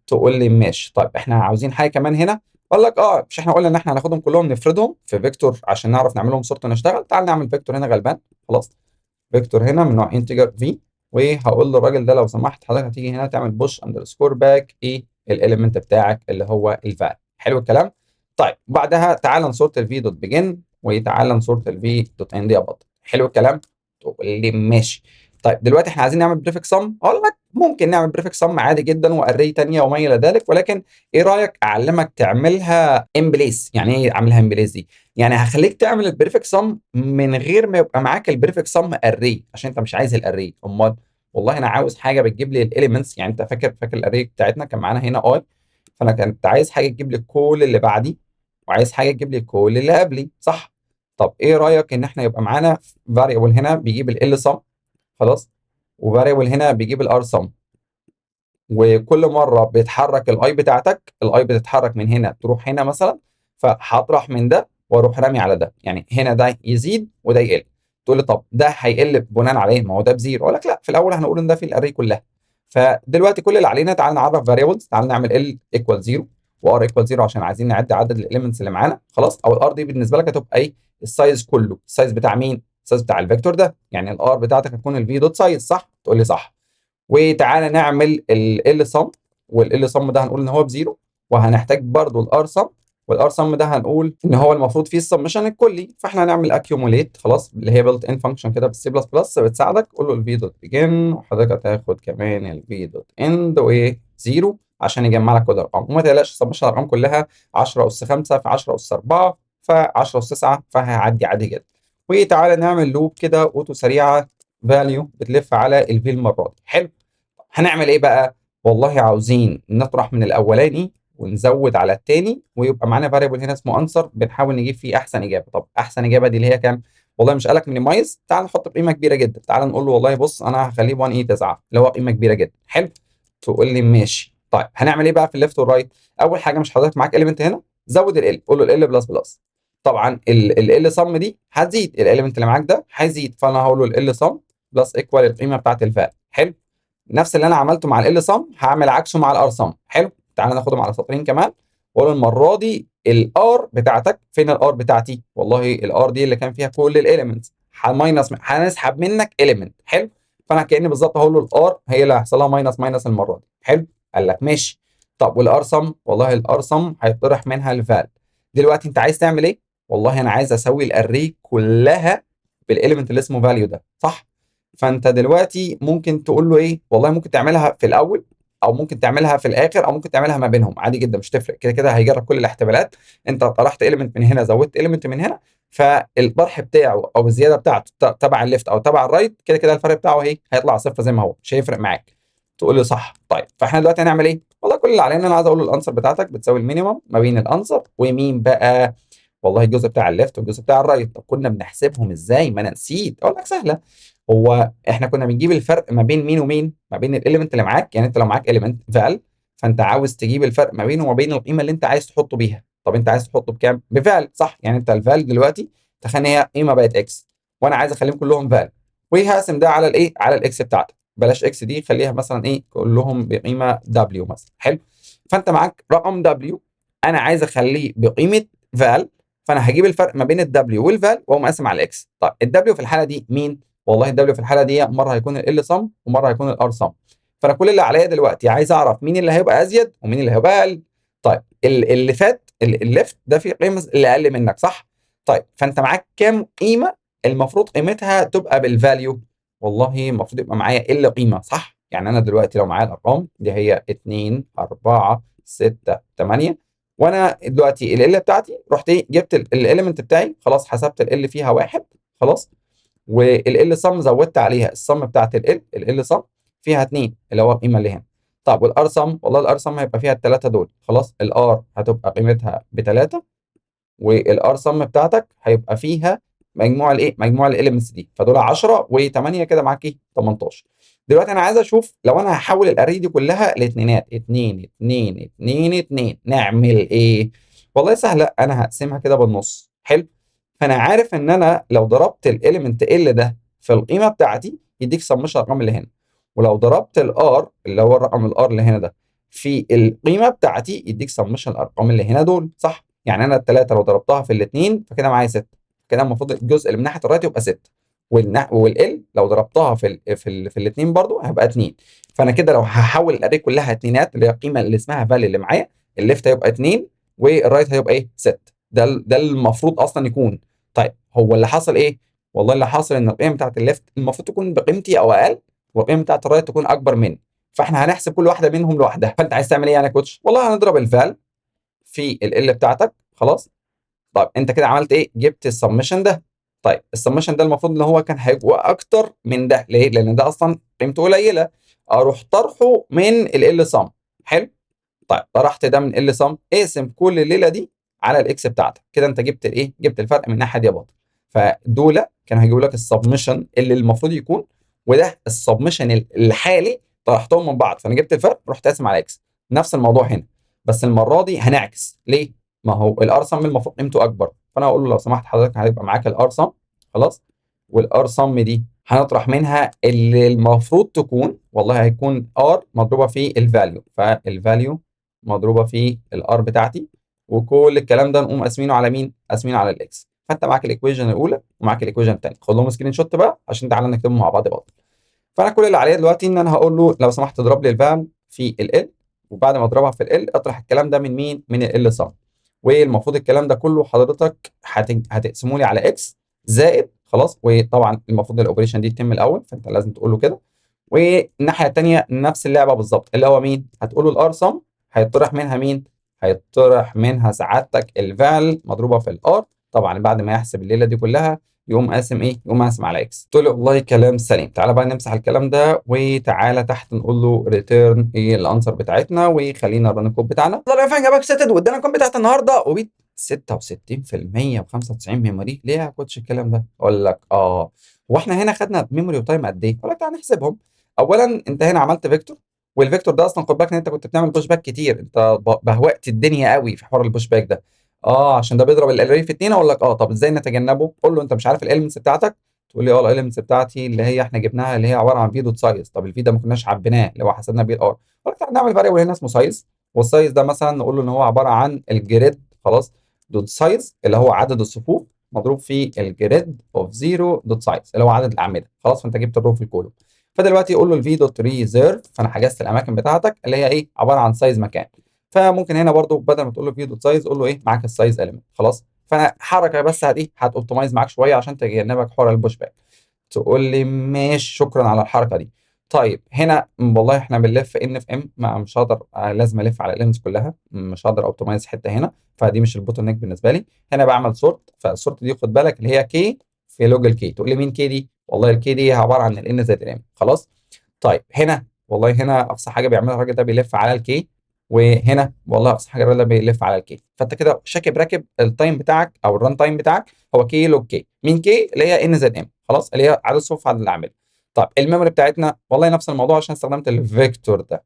تقول لي ماشي، طيب احنا عاوزين حاجه كمان هنا. اقول لك اه، مش احنا قلنا ان احنا هناخدهم كلهم نفردهم في فيكتور عشان نعرف نعملهم صورة نشتغل؟ تعال نعمل فيكتور هنا غلبان. خلاص، فيكتور هنا من نوع انتجر في، وهقول للراجل ده لو سمحت حضرتك هتيجي هنا تعمل بوش اندرسكور باك ايه الاليمنت بتاعك اللي هو الفال. حلو الكلام. طيب بعدها تعال نصورة الفي دوت بيجن، وتعال نصورة الفي دوت اند يا بطل. حلو الكلام. تقول لي ماشي. طيب دلوقتي احنا عايزين نعمل بريفكس سم. اقول لك ممكن نعمل بريفكس سم عادي جدا واري تانية وما الى ذلك، ولكن ايه رايك اعلمك تعملها ان بليس؟ يعني ايه اعملها ان بليس دي؟ يعني هخليك تعمل البريفكت سم من غير ما يبقى معاك البريفكت سم اري، عشان انت مش عايز الاري. امال والله انا عاوز حاجه بتجيب لي الاليمنتس. يعني انت فاكر الاري بتاعتنا كان معانا هنا اي، فانا كنت عايز حاجه تجيب لي كل اللي بعدي، وعايز حاجه تجيب لي كل اللي قبلي، صح؟ طب ايه رايك ان احنا يبقى معانا فاريبل هنا بيجيب ال سم، خلاص، وفاريبل هنا بيجيب الار سم، وكل مره بيتحرك الاي بتاعتك، الاي بتتحرك من هنا تروح هنا مثلا، فهطرح من ده واروح رامي على ده، يعني هنا ده يزيد وده يقل. تقول لي طب ده هيقل بناء على ايه؟ ما هو ده بزيرو. اقول لك لا، في الاول هنقول ان ده في الاري كلها. فدلوقتي كل اللي علينا تعال نعرف فاريبلز، تعال نعمل ال ايكوال 0 وار ايكوال 0 عشان عايزين نعد عدد الاليمنتس اللي معانا. خلاص، او الار دي بالنسبه لك هتبقى ايه؟ السايز كله. السايز بتاع مين؟ السايز بتاع الفيكتور ده، يعني الار بتاعتك هتكون الفي دوت سايز، صح؟ تقول لي صح. وتعالى نعمل ال sum، والال sum ده هنقول ان هو بزيرو، وهنحتاج برضو الار sum، والار sum ده هنقول ان هو المفروض فيه السمشن الكلي، فاحنا هنعمل اكيوموليت خلاص، اللي هي بيلت ان فانكشن كده بالسي بلس بلس بتساعدك. قول له الفي دوت بيجن، وحضرتك هتاخد كمان الفي دوت اند وايه زيرو عشان يجمع لك كل الارقام. وما تقلقش السمشن الارقام كلها 10 اس 5 في 10 اس 4 ف 10 اس 9، فهيعدي عادي جدا. وتعالى نعمل لوب كده اوتو سريعه، فاليو بتلف على الفي المره دي. حلو. هنعمل ايه بقى؟ والله عاوزين نطرح من الاولاني ونزود على التاني، ويبقى معانا فاريبل هنا اسمه انسر بنحاول نجيب فيه احسن اجابه. طب احسن اجابه دي اللي هي كام؟ والله مش قالك مينيمايز، تعال نحط قيمه كبيره جدا. تعال نقول له والله بص انا هخليه 1 اي 9 اللي هو قيمه كبيره جدا. حلو. تقول لي ماشي. طيب هنعمل ايه بقى في الليفت والرايت؟ اول حاجه، مش حضرتك معاك اليمنت هنا؟ زود ال، قول له ال بلس بلس. طبعا ال سم دي هتزيد، الاليمنت اللي معاك ده هيزيد، فانا هقول له ال سم بلس ايكوال القيمه بتاعت الفال. حلو. نفس اللي انا عملته مع ال سم هعمل عكسه مع الار سم. حلو. تعالى ناخدهم على سطرين كمان، واقول المره دي الار بتاعتك فين؟ الار بتاعتي والله الار دي اللي كان فيها كل الاليمنتس، ماينس، هنسحب منك اليمنت. حلو. فانا كاني بالظبط هقول له الار هي اللي هيحصل لها ماينس ماينس المره دي. حلو. قال لك ماشي. طب والار سم؟ والله الار سم هيطرح منها الفال. دلوقتي انت عايز تعمل ايه؟ والله انا عايز اسوي الاري كلها بالاليمنت اللي اسمه فاليو ده، صح؟ فانت دلوقتي ممكن تقول له ايه؟ والله ممكن تعملها في الاول، او ممكن تعملها في الاخر، او ممكن تعملها ما بينهم عادي جدا، مش تفرق. كده كده هيجرب كل الاحتمالات. انت طرحت اليمنت من هنا زودت اليمنت من هنا، فالطرح بتاعه او الزياده بتاعته تبع الليفت او تبع الرايت، كده كده الفرق بتاعه ايه؟ هيطلع صفر زي ما هو، مش هيفرق معاك. تقول لي صح. طيب فاحنا دلوقتي هنعمل ايه؟ والله كل اللي علينا انا عايز اقول له الانسر بتاعتك بتساوي المينيمم ما بين الانسر ومين بقى؟ والله الجزء بتاع الليفت والجزء بتاع الرايت. طب كنا بنحسبهم ازاي؟ ما انا نسيت. اقول لك سهله. هو احنا كنا بنجيب الفرق ما بين مين ومين؟ ما بين الاليمنت اللي معاك. يعني انت لو معاك اليمنت فال، فانت عاوز تجيب الفرق ما بينه وما بين القيمه اللي انت عايز تحطه بيها. طب انت عايز تحطه بكام؟ بفال، صح؟ يعني انت الفال دلوقتي تخيل ان هي قيمه بقت اكس، وانا عايز اخليهم كلهم فال، وهقسم ده على الايه؟ على الاكس بتاعتك. بلاش اكس دي، خليها مثلا ايه؟ كلهم بقيمه دبليو مثلا. حلو. فانت معاك رقم دبليو، انا عايز اخليه بقيمه فال، فانا هجيب الفرق ما بين الدبليو والفال واقوم قاسم على الاكس. طب الدبليو في الحاله دي مين؟ والله الدبليو في الحاله دي مره هيكون ال سم ومره هيكون الار سم. فانا كل اللي عليا دلوقتي عايز اعرف مين اللي هيبقى ازيد ومين اللي هيبقى اقل. طيب اللي فات الليفت ده فيه قيمه اللي اقل منك، صح؟ طيب فانت معاك كام قيمه المفروض قيمتها تبقى بالفاليو؟ والله المفروض يبقى معايا ال قيمه، صح؟ يعني انا دلوقتي لو معايا الارقام دي هي 2 4 6 8، وانا دلوقتي ال بتاعتي رحت ايه؟ جبت الاليمنت بتاعي خلاص، حسبت ال فيها واحد خلاص، والال سم زودت عليها السم بتاعت ال سم فيها 2 اللي هو القيمه اللي هنا. طب والار سم، والله الار سم هيبقى فيها الثلاثه دول. خلاص الار هتبقى قيمتها ب3، والار سم بتاعتك هيبقى فيها مجموع الايه، مجموع الاليمنتس دي، فدول 10 و8 كده معاك ايه 18. دلوقتي انا عايز اشوف لو انا هحول الاري دي كلها لاتنينات، 2 2 2 2 نعمل ايه؟ والله سهله، انا هقسمها كده بالنص. حلو. فانا عارف ان انا لو ضربت الاليمنت ال ده في القيمه بتاعتي يديك سمشن الرقم اللي هنا، ولو ضربت الار اللي هو الرقم الار اللي هنا ده في القيمه بتاعتي يديك سمشن الارقام اللي هنا دول، صح؟ يعني انا الثلاثه لو ضربتها في الاثنين فكده معايا 6، كده المفروض الجزء اللي من ناحيه الرايت يبقى 6، والال لو ضربتها في الاثنين برضو هيبقى 2. فانا كده لو هحول الاري كلها اتنينات اللي هي القيمه اللي اسمها فالي اللي معايا، الليفت هيبقى 2 والرايت هيبقى ايه 6. ده المفروض اصلا يكون. طيب هو اللي حصل ايه؟ والله اللي حصل ان القيم بتاعت الليفت المفروض تكون بقيمتي او اقل، والقيم بتاعت الرايت تكون اكبر مني، فاحنا هنحسب كل واحده منهم لوحدها. فانت عايز تعمل ايه يعني يا كوتش؟ والله هنضرب الفال في ال بتاعتك. خلاص. طيب انت كده عملت ايه؟ جبت السبمشن ده. طيب السبمشن ده المفروض ان هو كان هيبقى اكتر من ده، ليه؟ لان ده اصلا قيمته قليله، اروح طرحه من ال سم. حلو. طيب طرحت ده من ال سم، اقسم كل الليله دي على الاكس بتاعتك، كده انت جبت الايه؟ جبت الفرق من الناحيه دي يا بطل. فدول كانوا هيجيبوا لك السبمشن اللي المفروض يكون، وده السبمشن الحالي، طرحتهم من بعض فانا جبت الفرق رحت قاسم على اكس. نفس الموضوع هنا، بس المره دي هنعكس. ليه؟ ما هو الار سم المفروض قيمته اكبر، فانا هقول له لو سمحت حضرتك هيبقى معاك الار سم. خلاص. والار سم دي هنطرح منها اللي المفروض تكون، والله هيكون ار مضروبه في الفاليو، فالفاليو مضروبه في الار بتاعتي، وكل الكلام ده نقوم قاسمينه على مين؟ قاسمينه على الاكس. فانت معاك الايكويشن الاولى ومعاك الايكويشن الثانيه، خد لهم سكرين شوت بقى عشان تعالى نكتبهم مع بعض بقى. فانا كل اللي عليا دلوقتي ان انا هقول له لو سمحت اضرب لي الفال في ال، وبعد ما اضربها في ال اطرح الكلام ده من مين؟ من ال سم. والمفروض الكلام ده كله حضرتك هتقسمه لي على اكس زائد. خلاص. وطبعا المفروض الاوبريشن دي تتم الاول، فانت لازم تقول له كده. والناحيه الثانيه نفس اللعبه بالظبط، اللي هو مين؟ هتقول له الار سم، هيطرح منها مين؟ هيطرح منها سعادتك الفال مضروبه في الار. طبعا بعد ما يحسب الليله دي كلها يقوم قاسم ايه؟ يقوم قاسم على اكس. قلت له والله كلام سليم. تعالى بقى نمسح الكلام ده، وتعالى تحت نقول له ريتيرن ايه الانسر بتاعتنا، وخلينا نرن الكود بتاعنا. والله يا فندم جابك سيتد وادانا الكود بتاعت النهارده، وبيت 66% و95 ميموري. ليه يا كوتش الكلام ده؟ اقول لك هو احنا هنا خدنا ميموري وتايم قد ايه؟ اقول لك تعالى نحسبهم. اولا انت هنا عملت فيكتور، والفيكتور ده اصلا خد بالك ان انت كنت بتعمل بوش باك كتير، انت بهوأت الدنيا قوي في حوار البوش باك ده. عشان ده بيضرب الاري في اتنين. اقول لك طب ازاي نتجنبه؟ قول له انت مش عارف الاليمنتس بتاعتك. تقول لي الاليمنتس بتاعتي اللي هي احنا جبناها اللي هي عباره عن في دوت سايز. طب الفي ده ما كناش عبيناه اللي هو حسبنا بيه الار. اقول لك تعالى نعمل فاريبل هنا اسمه سايز، والسايز ده مثلا نقول له ان هو عباره عن الجريد. خلاص. دوت سايز اللي هو عدد الصفوف مضروب في الجريد اوف زيرو دوت سايز اللي هو عدد الاعمده. خلاص. فانت جبت الرو في الكولوم. فدلوقتي قول له الفي دوت ريزيرف، فانا حجزت الاماكن بتاعتك اللي هي ايه؟ عباره عن سايز مكان. فممكن هنا برضو بدل ما تقول له في دوت سايز قول له ايه؟ معاك السايز اليمنت. خلاص. فانا حركه بس هتوبتمايز معاك شويه عشان تجنبك حوار البوش باك. تقول لي ماشي شكرا على الحركه دي. طيب هنا والله احنا بنلف ان في ام، مش هقدر لازم الف على الاليمنتس كلها، مش هقدر اوبتمايز حته هنا، فدي مش البوتل نيك بالنسبه لي. هنا بعمل سورت، فالسورت دي خد بالك اللي هي كي في لوج الكي. تقول لي مين كي دي؟ والله الكي دي عباره عن الان زائد الام. خلاص. طيب هنا والله هنا اقصى حاجه بيعملها الراجل ده بيلف على الكي، وهنا والله اقصى حاجه الراجل ده بيلف على الكي. فانت كده شاكب راكب التايم بتاعك او الران تايم بتاعك هو كي لوج كي. مين كي؟ اللي هي ان زائد ام. خلاص. اللي هي عدد الصفوف عدد الاعمده. طب الميموري بتاعتنا والله نفس الموضوع عشان استخدمت الفيكتور ده.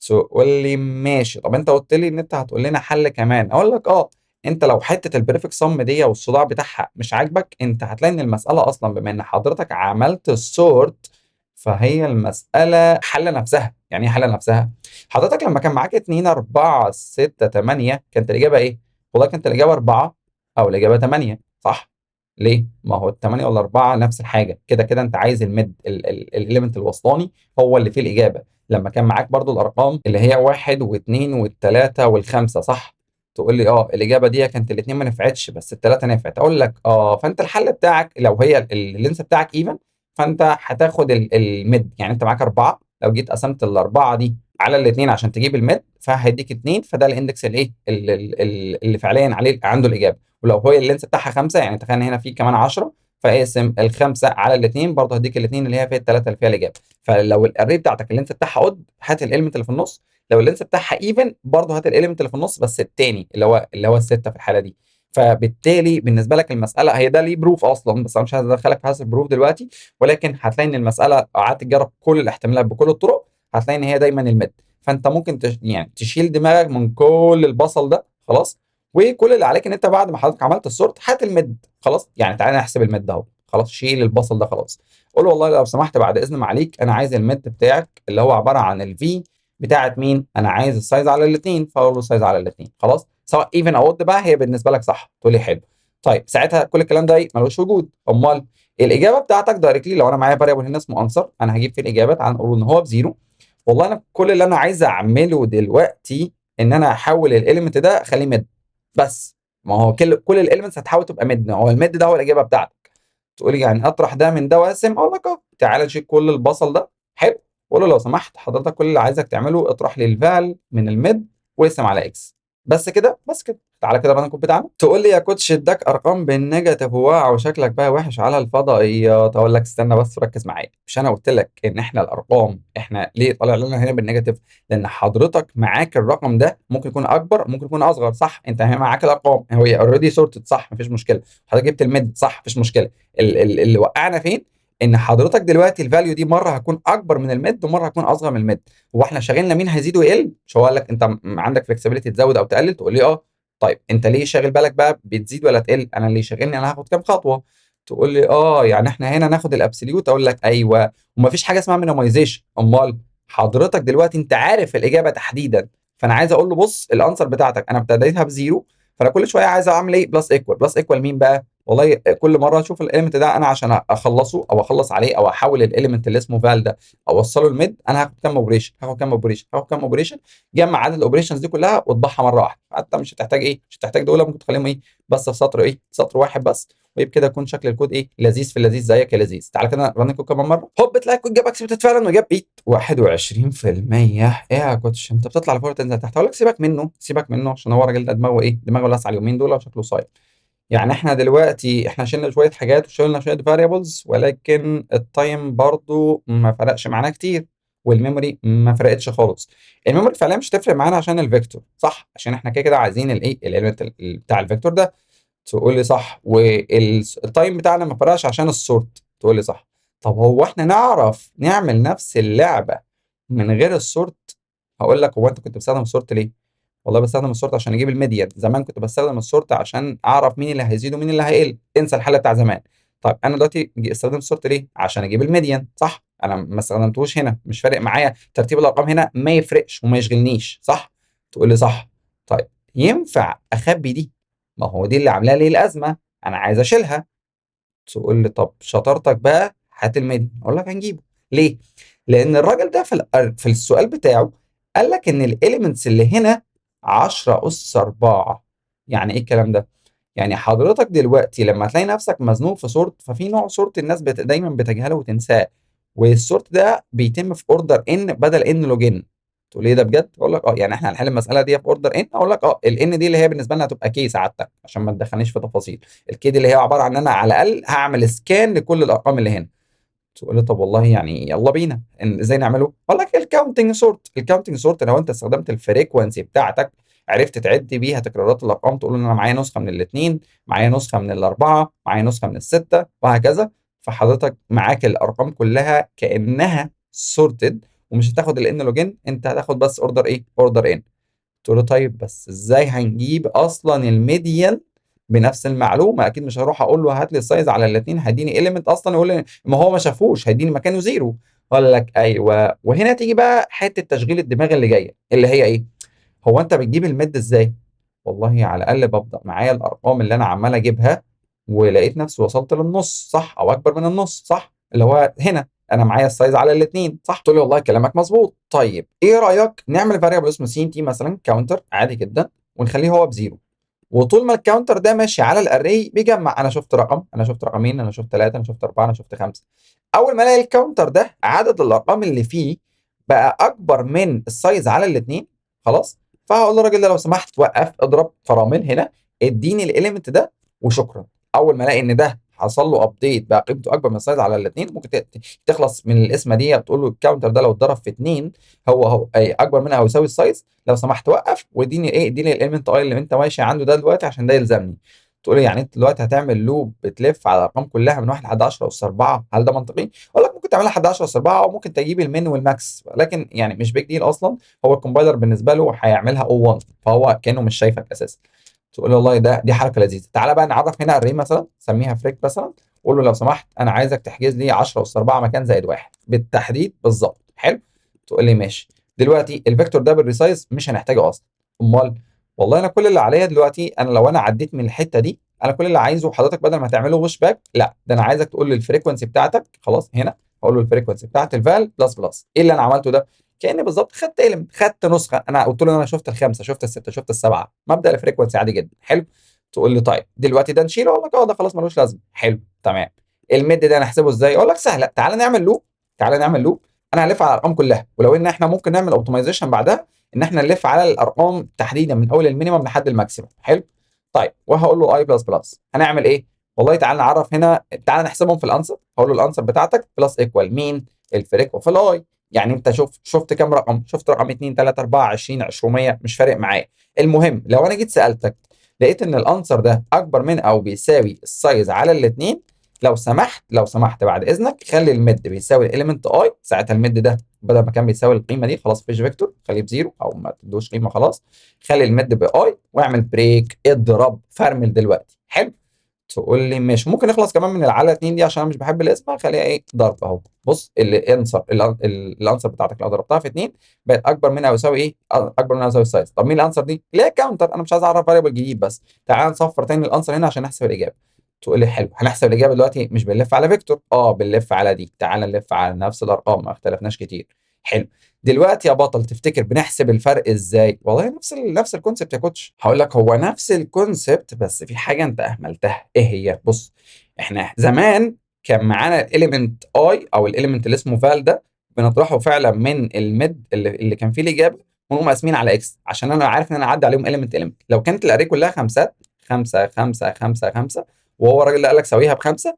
تقول لي ماشي. طب انت قلت لي ان انت هتقول لنا حل كمان. اقول لك انت لو حته البريفكت صم دي والصداع بتاعها مش عاجبك، انت هتلاقي ان المساله اصلا بما ان حضرتك عملت السورت فهي المساله حل نفسها. يعني ايه حل نفسها؟ حضرتك لما كان معاك 2 4 6 8 كانت الاجابه ايه؟ والله كانت الاجابه 4 او الاجابه 8، صح؟ ليه؟ ما هو الثمانية والأربعة نفس الحاجة، كده كده أنت عايز الميد الإيليمنت الوسطاني هو اللي فيه الإجابة. لما كان معاك برضو الأرقام اللي هي 1 و2 و3 و5، صح؟ تقول لي الإجابة دي كانت الاتنين ما نفعتش بس التلاتة نفعت. أقول لك فأنت الحل بتاعك لو هي اللينس بتاعك إيفن فأنت هتاخد الميد. يعني أنت معاك 4، لو جيت قسمت الأربعة دي على الاثنين عشان تجيب الميد فهيديك 2، فده الاندكس الايه اللي فعليا عليه عنده الاجابه. ولو هو اللينس بتاعها 5 يعني تخيل هنا في كمان 10، فاقسم الخمسه على الاثنين برضه هديك الاثنين اللي هي فيها الثلاثه اللي فيها الاجابه. فلو الاري بتاعتك اللينس بتاعها اود هات الاليمنت اللي في النص، لو اللينس بتاعها ايفن برضه هات الاليمنت اللي في النص بس الثاني اللي هو السته في الحاله دي. فبالتالي بالنسبه لك المساله هي ده ليه بروف اصلا، بس انا مش عايز ادخلك في هذا البروف دلوقتي، ولكن هتلاقي ان المساله قعدت تجرب كل الاحتمالات بكل الطرق هتلاقي ان هي دايما الميد. فانت ممكن يعني تشيل دماغك من كل البصل ده خلاص، وكل اللي عليك ان انت بعد ما حضرتك عملت السورت هات الميد خلاص. يعني تعالى نحسب الميد اهو خلاص، شيل البصل ده خلاص. قول والله لو سمحت بعد اذن معاليك انا عايز الميد بتاعك اللي هو عباره عن الفي بتاعت مين، انا عايز السايز على الاثنين، فاقول له السايز على الاثنين خلاص، سواء ايفن او اود بقى هي بالنسبه لك صح. تقول لي حلو. طيب ساعتها كل الكلام ده ملوش وجود. امال الاجابه بتاعتك دايركتلي لو انا معايا فاريبل هنا اسمه انسر، انا هجيب فيه الاجابه. تعال نقول ان هو بزيرو. والله انا كل اللي انا عايز اعمله دلوقتي ان انا احول الاليمنت ده اخليه ميد بس. ما هو كل الاليمنتس هتحاول تبقى ميد، هو الميد ده هو الاجابه بتاعتك. تقول لي يعني اطرح ده من ده واقسم، اقول لك اه تعالى نشيل كل البصل ده حلو، قول له لو سمحت حضرتك كل اللي عايزك تعمله اطرح لي الفال من الميد واقسم على اكس. بس كده بس كده. تعالى كده بقى الكود بتاعنا. تقول لي يا كوتش اداك ارقام بالنيجاتيف واو وشكلك بقى وحش على الفضائيات. اقول لك استنى بس ركز معايا، مش انا قلت لك ان احنا الارقام احنا ليه طالع لنا هنا بالنيجاتيف؟ لان حضرتك معاك الرقم ده ممكن يكون اكبر ممكن يكون اصغر صح، انت هنا معاك الارقام هي اوريدي سورتد صح مفيش مشكله، حضرتك جبت الميد صح مفيش مشكله. اللي وقعنا فين ان حضرتك دلوقتي الفاليو دي مره هتكون اكبر من الميد ومره هتكون اصغر من الميد. هو احنا شاغلنا مين هيزيد ويقل؟ مش هو قال لك انت عندك فلكسبيليتي تزود او تقلل؟ تقول لي اه. طيب انت ليه شاغل بالك بقى بتزيد ولا تقل؟ انا اللي شاغلني انا هاخد كام خطوه. تقول لي اه يعني احنا هنا ناخد الابسوليوت. اقول لك ايوه، ومفيش حاجه اسمها مينيمايزيشن. امال حضرتك دلوقتي انت عارف الاجابه تحديدا، فانا عايز اقول له بص الانسر بتاعتك انا ابتديتها بزيرو، فانا كل شويه عايز اعمل ايه بلس ايكوال. بلس ايكوال مين بقى؟ والله كل مره اشوف الاليمنت ده انا عشان اخلصه او اخلص عليه او احول الاليمنت اللي اسمه فال ده اوصله الميد، انا هاخد كام اوبريشن هاخد كام اوبريشن هاخد كام اوبريشن، جمع عدد الاوبريشنز دي كلها واطبعها مره واحده. حتى مش هتحتاج ايه، مش هتحتاج دول، ممكن تخليهم ايه بس في سطر ايه سطر واحد بس، وبكده يكون شكل الكود ايه لذيذ في اللذيذ زيك يا لذيذ. تعالى كده رن الكود كمان مره، هوب تلاقي الكود جاب اكسبتد فعلا وجاب بيت 21%. ايه يا كوتش انت بتطلع لفوق تنزل تحت؟ اقول لك سيبك منه سيبك منه عشان هو الراجل ده دماغه ايه دماغه لاسعه اليومين دول وشكله صايع. يعني احنا دلوقتي احنا شلنا شويه حاجات وشلنا شويه فاريبلز، ولكن التايم برضو ما فرقش معانا كتير والميموري ما فرقتش خالص. الميموري فعلا مش هتفرق معانا عشان الفيكتور صح، عشان احنا كده كده عايزين الايه الاليمنت بتاع الفيكتور ده. تقول لي صح. والتايم بتاعنا ما فرقش عشان السورت. تقول لي صح. طب هو احنا نعرف نعمل نفس اللعبه من غير السورت؟ هقول لك هو انت كنت بتستخدم السورت ليه؟ والله بستخدم السورت عشان اجيب الميديان. زمان كنت بستخدم السورت عشان اعرف مين اللي هيزيد ومين اللي هيقل، انسى الحاله بتاع زمان. طيب انا دلوقتي استخدم السورت ليه؟ عشان اجيب الميديان صح، انا ما استخدمتوش هنا مش فارق معايا ترتيب الارقام هنا ما يفرقش وما يشغلنيش صح. تقول لي صح. طيب ينفع اخبي دي؟ ما هو دي اللي عامله لي الازمه، انا عايز اشيلها. تقول لي طب شطارتك بقى هات الميديان. اقول لك هنجيبه. ليه؟ لان الراجل ده في السؤال بتاعه قال لك ان الاليمنتس اللي هنا 10 اس 4. يعني ايه الكلام ده؟ يعني حضرتك دلوقتي لما تلاقي نفسك مزنوق في سورت، ففي نوع سورت الناس دايما بتجهله وتنساه، والسورت ده بيتم في اوردر ان بدل ان لوج ان. تقول لي ايه ده بجد؟ اقول لك اه يعني احنا هنحل المساله دي في اوردر ان. اقول لك اه الان دي اللي هي بالنسبه لنا هتبقى كي سعادتك عشان ما تدخلنيش في تفاصيل. الكي دي اللي هي عباره عن ان انا على الاقل هعمل سكان لكل الارقام اللي هنا. تقول لي طب والله يعني يلا بينا ازاي نعمله؟ اقول لك الكاونتنج سورت. الكاونتنج سورت لو انت استخدمت الفريكوانسي بتاعتك عرفت تعد بيها تكرارات الارقام، تقول ان انا معايا نسخه من الاثنين معايا نسخه من الاربعه معايا نسخه من السته وهكذا، فحضرتك معاك الارقام كلها كانها سورتد ومش هتاخد الان لوجين، انت هتاخد بس اوردر ايه اوردر ان. تقول له طيب بس ازاي هنجيب اصلا الميديان بنفس المعلومه؟ اكيد مش هروح اقول له هات لي السايز على الاثنين هيديني اليمنت اصلا يقول لي ما هو ما شافوش هيديني مكانه زيرو. اقول لك ايوه. وهنا تيجي بقى حته تشغيل الدماغ اللي جايه اللي هي ايه؟ هو انت بتجيب الميد ازاي؟ والله على الاقل ببدا معايا الارقام اللي انا عمال اجيبها ولقيت نفسي وصلت للنص صح او اكبر من النص صح، اللي هو هنا انا معايا السايز على الاثنين صح. تقول لي والله كلامك مظبوط. طيب ايه رايك نعمل فاريبل اسمه سي ان تي مثلا كاونتر عادي جدا ونخليه هو بزيرو، وطول ما الكاونتر ده ماشي على الاري بيجمع. انا شفت رقم انا شفت رقمين انا شفت ثلاثه انا شفت اربعه انا شفت خمسه. اول ما الاقي الكاونتر ده عدد الارقام اللي فيه بقى اكبر من السايز على الاثنين خلاص، فهقول للراجل ده لو سمحت وقف اضرب فرامل هنا اديني الاليمنت ده وشكرا. اول ما الاقي ان ده حصل له ابديت بقى قيمته اكبر من السايز على الاثنين، ممكن تخلص من القسمه دي، تقول له الكاونتر ده لو اتضرب في 2 هو أي اكبر منها او يساوي السايز، لو سمحت وقف واديني ايه، اديني الاليمنت اي اللي انت ماشي عنده ده دلوقتي عشان ده يلزمني. تقول لي يعني انت دلوقتي هتعمل لوب بتلف على الارقام كلها من 1 لحد 10 اس 4، هل ده منطقي؟ اقول لك ممكن تعملها لحد 10 اس 4 او ممكن تجيب المين والماكس، لكن يعني مش بيج ديل اصلا. هو الكومبايلر بالنسبه له هيعملها او 1، فهو كانه مش شايفك اساسا. تقول له والله دي حركه لذيذه. تعالى بقى نعرف هنا الري مثلا، سميها فريك مثلا، قول له لو سمحت انا عايزك تحجز لي 10 اس 4 مكان زائد واحد بالتحديد بالظبط. حلو. تقول لي ماشي. دلوقتي الفيكتور ده بالريسايز مش هنحتاجه اصلا. امال؟ والله انا كل اللي عليا دلوقتي، انا لو انا عديت من الحته دي، انا كل اللي عايزه حضرتك بدل ما تعمله وش باك، لا ده انا عايزك تقول لي الفريكونسي بتاعتك. خلاص هنا هقول له الفريكونسي بتاعت الفال بلس بلس. ايه اللي انا عملته ده؟ كاني بالظبط خدت خدت نسخه، انا قلت له انا شفت الخمسه، شفت السته، شفت السبعه، مبدا الفريكونسي عادي جدا. حلو. تقول لي طيب دلوقتي ده نشيله؟ اقول لك اه ده خلاص ملوش لازمه. حلو تمام. الميد ده نحسبه ازاي؟ اقول لك سهله، تعالى نعمل لوب. تعالى نعمل لوب. انا هلف على الارقام كلها، ولو ان احنا ممكن نعمل اوبتمايزيشن بعدها ان احنا نلف على الارقام تحديدا من اول المينيمم لحد الماكسيمم. حلو. طيب وهقول له اي بلس بلس. هنعمل ايه؟ والله تعالى نعرف هنا، تعالى نحسبهم في الانسر. هقول له الانسر بتاعتك بلس ايكوال مين؟ الفريك وفي الاي. يعني انت شفت كام رقم؟ شفت رقم 2 3 4 20 200، مش فارق معايا. المهم لو انا جيت سالتك لقيت ان الانسر ده اكبر من او بيساوي السايز على الاثنين، لو سمحت بعد اذنك خلي الميد بيساوي الاليمنت اي. ساعتها الميد ده بدل ما كان بيساوي القيمه دي خلاص فيش فيكتور، خليه بزيرو او ما تدوش قيمه خلاص. خلي الميد باي واعمل بريك اضرب فرمل دلوقتي. حلو. تقول لي ماشي، ممكن نخلص كمان من العلى 2 دي عشان انا مش بحب الاسم، خليها ايه ضرب اهو. بص الانسر بتاعتك لو ضربتها في 2 بقت اكبر منها او يساوي ايه؟ اكبر منها او يساوي السايز. طب مين الانسر دي؟ اللي هي كاونتر، انا مش عايز اعرف فاريبل جديد بس. تعال نصفر تاني الانسر هنا عشان نحسب الاجابه. تقول لي حلو، هنحسب الاجابه دلوقتي مش بنلف على فيكتور، بنلف على دي. تعال نلف على نفس الارقام، ما اختلفناش كتير. حلو. دلوقتي يا بطل تفتكر بنحسب الفرق ازاي؟ والله نفس الكونسيبت يا كوتش. هقول لك هو نفس الكونسيبت بس في حاجه انت اهملتها. ايه هي؟ بص، احنا زمان كان معانا الاليمنت اي او الاليمنت اللي اسمه فال ده، بنطرحه فعلا من الميد اللي كان فيه الاجابه، ونقوم قاسمين على اكس عشان انا عارف ان انا اعدي عليهم اليمنت. لو كانت الاري كلها خمسات، خمسه خمسه خمسه خمسه، وهو الراجل اللي قال لك سويها بخمسه،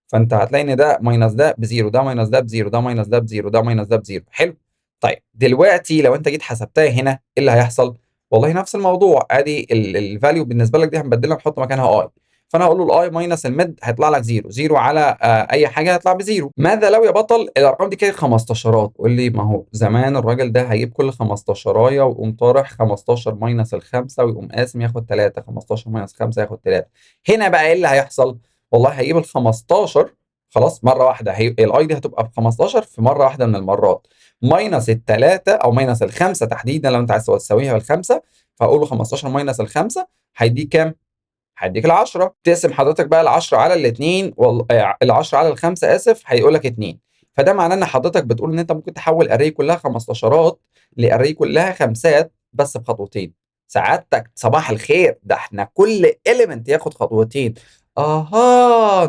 فانت هتلاقي ان ده ماينس ده بزيرو، ده ماينس ده بزيرو، ده ماينس ده بزيرو، ده ماينس ده بزيرو. حلو. طيب دلوقتي لو انت جيت حسبتها هنا ايه اللي هيحصل؟ والله نفس الموضوع. ادي الفاليو بالنسبه لك دي هنبدلها نحط مكانها اي. فانا هقول له الاي ماينس الميد هيطلع لك زيرو، زيرو على اي حاجه هيطلع بزيرو. ماذا لو يا بطل الارقام دي كانت 15؟ قول لي ما هو زمان الراجل ده هيجيب كل 15 ويقوم طارح 15 ماينس الخمسه ويقوم قاسم ياخد 3، 15 ماينس 5 ياخد 3. هنا بقى ايه اللي هيحصل؟ والله هيجيب ال 15 خلاص مره واحده، الاي دي هتبقى ب 15 في مره واحده من المرات، ماينس الثلاثه او ماينس الخمسه تحديدا لو انت عايز تساويها بالخمسه. فاقول له 15 ماينس الخمسه هيديك كام؟ هيديك ال 10. تقسم حضرتك بقى ال 10 على الاثنين ال 10 على الخمسه اسف، هيقول لك 2. فده معناه ان حضرتك بتقول ان انت ممكن تحول اري كلها 15 لاري كلها خمسات بس بخطوتين. سعادتك صباح الخير، ده احنا كل اليمنت ياخد خطوتين.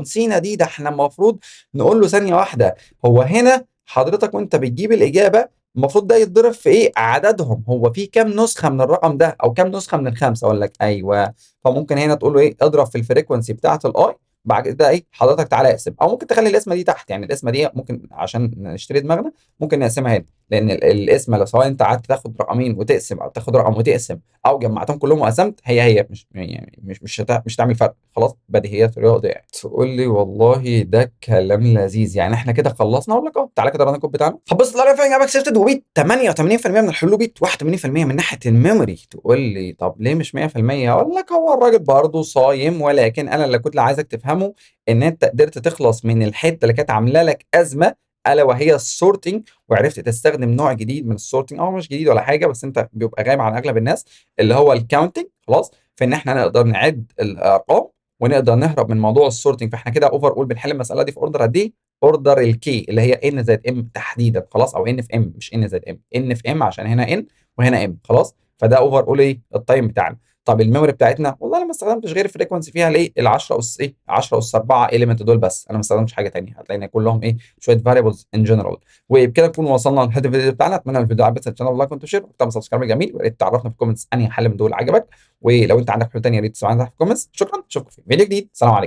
نسينا دي، ده احنا المفروض نقول له ثانيه واحده. هو هنا حضرتك وانت بتجيب الاجابه المفروض ده يتضرب في ايه؟ عددهم، هو في كام نسخه من الرقم ده او كام نسخه من الخمسه؟ اقول لك ايوه. فممكن هنا تقول له ايه؟ اضرب في الفريكونسي بتاعه الاي، بعد كده ايه حضرتك تعالى اقسم، او ممكن تخلي القسمه دي تحت. يعني القسمه دي ممكن عشان نشتري دماغنا ممكن نقسمها هنا، لان القسمه لو سواء انت قعدت تاخد رقمين وتقسم او تاخد رقم وتقسم او جمعتهم كلهم وقسمت، هي مش يعني مش هتعمل فرق. خلاص بديهيات رياضه يعني. تقول لي والله ده كلام لذيذ، يعني احنا كده خلصنا. اقول لك تعالى كده رن الكود بتاعنا. هتبص تلاقي فعلا اجابه اكسبتد وبيت 88% من الحلول، بيت 81% من ناحيه الميموري. تقول لي طب ليه مش 100%؟ اقول لك هو الراجل برضه صايم، ولكن انا اللي كنت عايزك تفهمه ان انت قدرت تخلص من الحته اللي كانت عامله لك ازمه، الا وهي السورتنج، وعرفت تستخدم نوع جديد من السورتنج، او مش جديد ولا حاجه بس انت بيبقى غايب عن اغلب الناس، اللي هو الكاونتنج. خلاص، في ان احنا نقدر نعد الارقام ونقدر نهرب من موضوع السورتنج. فاحنا كده اوفر اول بنحل المساله دي في اوردر قد ايه؟ اوردر الكي اللي هي ان زائد ام تحديدا. خلاص، او ان في ام، مش ان زائد ام، ان في ام عشان هنا ان وهنا ام. خلاص، فده اوفر اول ايه التايم بتاعنا. طب الميموري بتاعتنا والله انا ما استخدمتش غير فريكونسي فيها ليه ال 10 اس ايه 10 اس 4 اليمنت دول بس، انا ما استخدمتش حاجه ثانيه. هتلاقينا كلهم ايه شويه فاريبلز ان جنرال. وبكده نكون وصلنا لنهايه الفيديو بتاعنا. اتمنى الفيديو عجبك، الشانل لايك وانت شير وتعمل سبسكرايب جميل، ويا ريت تعرفنا في الكومنتس انهي حل من دول عجبك. ولو انت عندك حلول ثانيه يا ريت تسمعنا في الكومنتس. شكرا، اشوفكم في فيديو جديد. سلام عليكم.